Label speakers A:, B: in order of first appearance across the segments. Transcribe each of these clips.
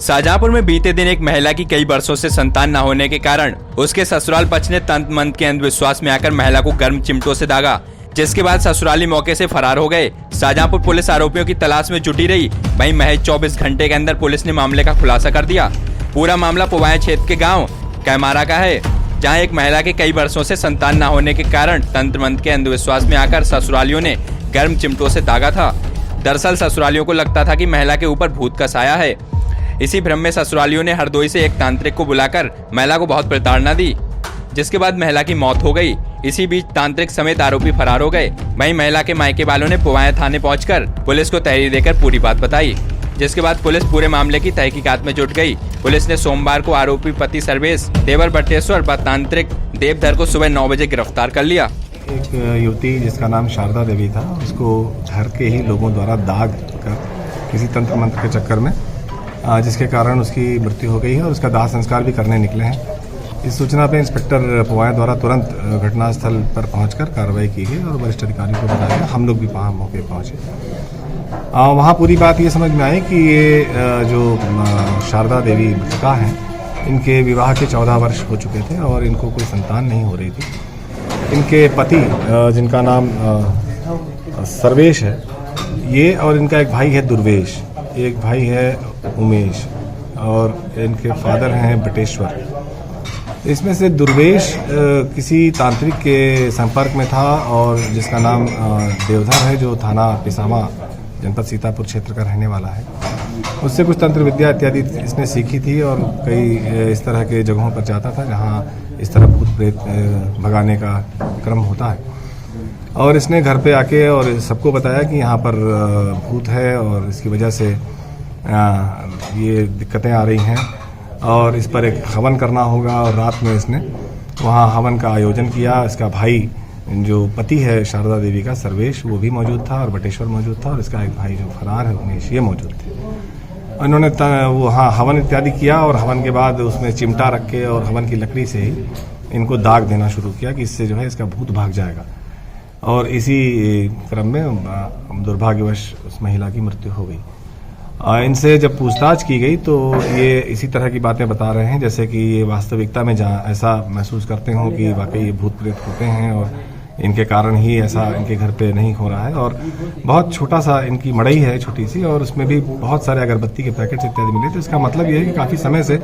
A: शाहजहांपुर में बीते दिन एक महिला की कई वर्षों से संतान न होने के कारण उसके ससुराल पक्ष ने तंत्र मंत्र के अंधविश्वास में आकर महिला को गर्म चिमटों से दागा, जिसके बाद ससुराली मौके से फरार हो गए। शाहजहांपुर पुलिस आरोपियों की तलाश में जुटी रही। वहीं महज 24 घंटे के अंदर पुलिस ने मामले का खुलासा कर दिया। पूरा मामला पुवाया क्षेत्र के गाँव कैमारा का है, जहाँ एक महिला के कई वर्षों से संतान न होने के कारण तंत्र मंत्र के अंधविश्वास में आकर ससुरालियों ने गर्म चिमटों से दागा था। दरअसल ससुरालियों को लगता था कि महिला के ऊपर भूत का साया है। इसी भ्रम में ससुरालियों ने हरदोई से एक तांत्रिक को बुलाकर महिला को बहुत प्रताड़ना दी, जिसके बाद महिला की मौत हो गई। इसी बीच तांत्रिक समेत आरोपी फरार हो गए। वहीं महिला के मायके वालों ने पुवाया थाने पहुंचकर पुलिस को तहरीर देकर पूरी बात बताई, जिसके बाद पुलिस पूरे मामले की तहकीकात में जुट गई। पुलिस ने सोमवार को आरोपी पति सर्वेश, देवर बटेश्वर व तांत्रिक देवधर को सुबह 9 बजे गिरफ्तार कर लिया।
B: एक युवती जिसका नाम शारदा देवी था, उसको घर के ही लोगों द्वारा दाग कर किसी तंत्र मंत्र के चक्कर में जिसके कारण उसकी मृत्यु हो गई है और उसका दाह संस्कार भी करने निकले हैं। इस सूचना पर इंस्पेक्टर पुवाया द्वारा तुरंत घटनास्थल पर पहुंचकर कार्रवाई की गई और वरिष्ठ अधिकारियों को बताया गया। हम लोग भी वहाँ मौके पहुँचे। वहाँ पूरी बात ये समझ में आई कि ये जो शारदा देवी मृतका हैं, इनके विवाह के 14 वर्ष हो चुके थे और इनको कोई संतान नहीं हो रही थी। इनके पति जिनका नाम सर्वेश है ये, और इनका एक भाई है दुर्वेश, एक भाई है उमेश और इनके फादर हैं बटेश्वर। इसमें से दुर्वेश किसी तांत्रिक के संपर्क में था और जिसका नाम देवधर है, जो थाना पिसामा जनपद सीतापुर क्षेत्र का रहने वाला है। उससे कुछ तंत्र विद्या इत्यादि इसने सीखी थी और कई इस तरह के जगहों पर जाता था जहां इस तरह भूत प्रेत भगाने का क्रम होता है। और इसने घर पे आके और सबको बताया कि यहाँ पर भूत है और इसकी वजह से ये दिक्कतें आ रही हैं और इस पर एक हवन करना होगा। और रात में इसने वहाँ हवन का आयोजन किया। इसका भाई जो पति है शारदा देवी का सर्वेश, वो भी मौजूद था और बटेश्वर मौजूद था और इसका एक भाई जो फरार है उमेश, ये मौजूद थे। इन्होंने वो हवन इत्यादि किया और हवन के बाद उसमें चिमटा रख के और हवन की लकड़ी से ही इनको दाग देना शुरू किया कि इससे जो है इसका भूत भाग जाएगा। और इसी क्रम में दुर्भाग्यवश उस महिला की मृत्यु हो गई। इनसे जब पूछताछ की गई तो ये इसी तरह की बातें बता रहे हैं जैसे कि ये वास्तविकता में जहाँ ऐसा महसूस करते हो कि वाकई ये भूत प्रेत होते हैं और इनके कारण ही ऐसा इनके घर पे नहीं हो रहा है। और बहुत छोटा सा इनकी मड़ई है, छोटी सी, और उसमें भी बहुत सारे अगरबत्ती के पैकेट्स इत्यादि मिले। तो इसका मतलब ये है कि काफ़ी समय से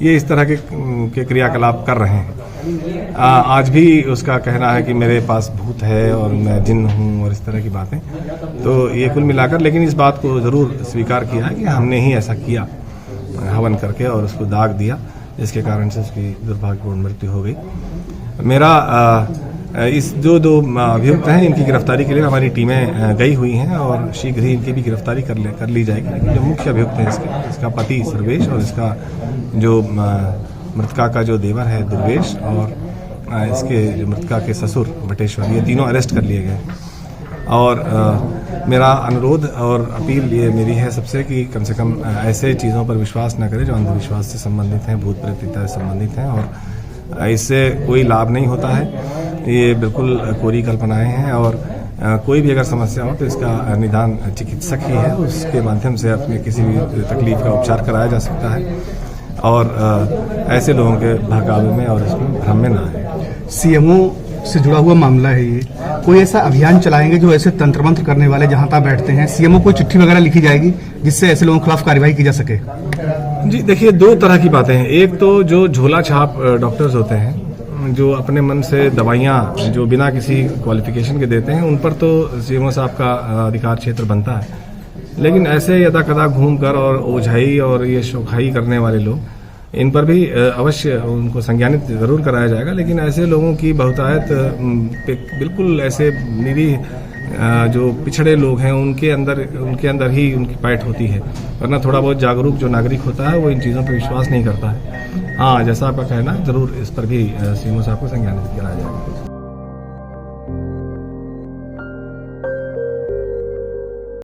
B: ये इस तरह के क्रियाकलाप कर रहे हैं। आज भी उसका कहना है कि मेरे पास भूत है और मैं जिन हूँ और इस तरह की बातें। तो ये कुल मिलाकर, लेकिन इस बात को ज़रूर स्वीकार किया है कि हमने ही ऐसा किया हवन करके और उसको दाग दिया, जिसके कारण से उसकी दुर्भाग्यपूर्ण मृत्यु हो गई। मेरा इस जो दो अभियुक्त हैं इनकी गिरफ्तारी के लिए हमारी टीमें गई हुई हैं और शीघ्र ही इनकी भी गिरफ्तारी कर ली जाएगी। लेकिन जो मुख्य अभियुक्त हैं इसका पति सर्वेश और इसका जो मृतका का जो देवर है दुर्वेश और इसके जो मृतका के ससुर बटेश्वर, ये तीनों अरेस्ट कर लिए गए। और मेरा अनुरोध और अपील ये मेरी है सबसे कि कम से कम ऐसे चीज़ों पर विश्वास न करें जो अंधविश्वास से संबंधित हैं, भूत प्रेत इत्यादि से संबंधित हैं और इससे कोई लाभ नहीं होता है। ये बिल्कुल कोरी कल्पनाएं हैं और कोई भी अगर समस्या हो तो इसका निदान चिकित्सक ही है, उसके माध्यम से अपने किसी भी तकलीफ का उपचार कराया जा सकता है और ऐसे लोगों के बहकावे में और इसमें भ्रम में ना आए।
C: सीएमओ से जुड़ा हुआ मामला है ये, कोई ऐसा अभियान चलाएंगे जो ऐसे तंत्र मंत्र करने वाले जहां तक बैठते हैं, सीएमओ को चिट्ठी वगैरह लिखी जाएगी जिससे ऐसे लोगों के खिलाफ कार्रवाई की जा सके?
B: जी देखिए, दो तरह की बातें हैं। एक तो जो झोला छाप डॉक्टर्स होते हैं जो अपने मन से दवाइयाँ जो बिना किसी क्वालिफिकेशन के देते हैं, उन पर तो सीएमओ साहब का अधिकार क्षेत्र बनता है। लेकिन ऐसे यदा कदा घूम कर और ओझाई और ये शोखाई करने वाले लोग, इन पर भी अवश्य उनको संज्ञानित जरूर कराया जाएगा। लेकिन ऐसे लोगों की बहुतायत बिल्कुल ऐसे निरीह जो पिछड़े लोग हैं उनके अंदर ही उनकी पैठ होती है, वरना थोड़ा बहुत जागरूक जो नागरिक होता है वो इन चीज़ों पर विश्वास नहीं करता है। हाँ, जैसा आपका कहना, जरूर इस पर भी सीएमओ साहब को संज्ञानित किया जाएगा।